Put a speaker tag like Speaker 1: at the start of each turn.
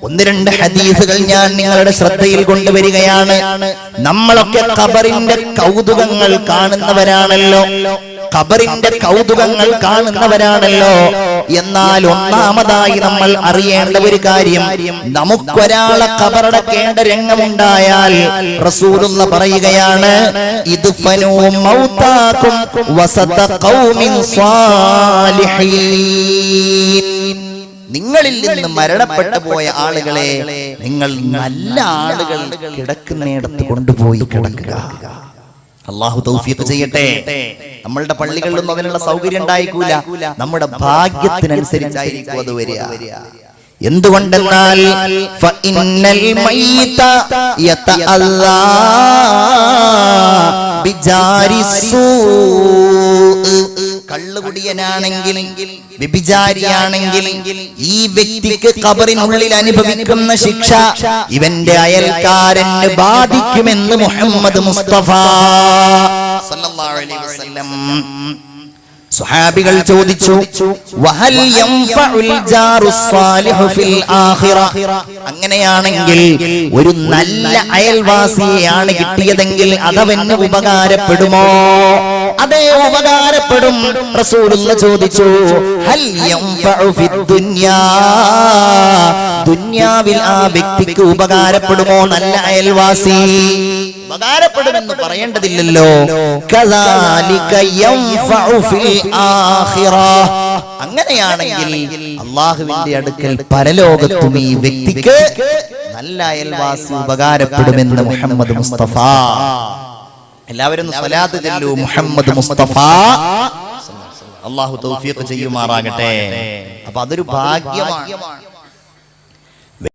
Speaker 1: ഒന്ന് രണ്ട് ഹദീസുകൾ ഞാൻ നിങ്ങളുടെ ശ്രദ്ധയിൽ കൊണ്ടുവരികയാണ്. നമ്മളൊക്കെ ഖബറിന്റെ കൗതുകങ്ങൾ കാണുന്നവരാണല്ലോ, ഖബറിന്റെ കൗതുകങ്ങൾ കാണുന്നവരാണല്ലോ. എന്നാൽ ഒന്നാമതായി നമ്മൾ അറിയേണ്ട ഒരു കാര്യം, നമുക്കൊരാളെ ഖബറടക്കേണ്ട രംഗമുണ്ടായാൽ റസൂലുള്ള പറയുകയാണ്, ഇദ്ഫനൂ മൗതാകും വസത ഖൗമിൻ സ്വാലിഹീൻ. നിങ്ങളിൽ നിന്ന് മരണപ്പെട്ടു പോയ ആളുകളെ നിങ്ങൾ നല്ല ആളുകൾ കിടക്കുന്നിടത്ത് കൊണ്ടുപോയി കിടക്കുക. അല്ലാഹു തൗഫീഖ് ചെയ്യട്ടെ. നമ്മളുടെ പള്ളികളിലൊന്നും അതിനുള്ള സൗകര്യം ഉണ്ടായിരിക്കൂല, നമ്മുടെ ഭാഗ്യത്തിനനുസരിച്ചായിരിക്കും അത് വരിക. എന്തുകൊണ്ടെന്നാൽ ഫഇന്നൽ മയ്യിത യതഅല്ലാ ബിജാരിസൂ. കള്ളുകുടിയനാണെങ്കിൽ, വ്യഭിചാരിയാണെങ്കിൽ ഈ വ്യക്തിക്ക് ഖബറിനുള്ളിൽ അനുഭവിക്കുന്ന ശിക്ഷ ഇവന്റെ അയൽക്കാരന് ബാധിക്കുമെന്ന് മുഹമ്മദ് മുസ്തഫ സല്ലല്ലാഹു അലൈഹി വസല്ലം. സ്വഹാബികൾ ചോദിച്ചു, വഹൽ യൻഫഉൽ ജാറുസ് സാലിഹു ഫിൽ ആഖിറ. അങ്ങനെയാണെങ്കിൽ ഒരു നല്ല അയൽവാസിയെയാണ് കിട്ടിയതെങ്കിൽ അതവന് ഉപകാരപ്പെടുമോ? അതേ, ഉപകാരപ്പെടും. റസൂലുള്ള ചോദിച്ചു, ഹൽ യൻഫഉ ഫിദ് ദുനിയാ. ദുനിയാവിൽ ആ വ്യക്തിക്ക് ഉപകാരപ്പെടുമോ നല്ല അയൽവാസി? ഉപകാരപ്പെടുമെന്ന് പറയേണ്ടതില്ലല്ലോ. കദാലിക യൻഫഉ ഫിൽ ആഖിറ. അങ്ങനെയാണെങ്കിൽ അല്ലാഹുവിന്റെ അടുക്കൽ പരലോകത്തും ഈ വ്യക്തിക്ക് നല്ല അയൽവാസി ഉപകാരപ്പെടുമെന്ന് മുഹമ്മദ് മുസ്തഫ. എല്ലാവരും സ്വലാത്ത് ചൊല്ലൂ, മുഹമ്മദ് മുസ്തഫ. അല്ലാഹു തൗഫീഖ് ചെയ്യുമാറാകട്ടെ. അപ്പൊ അതൊരു ഭാഗ്യമാണ്.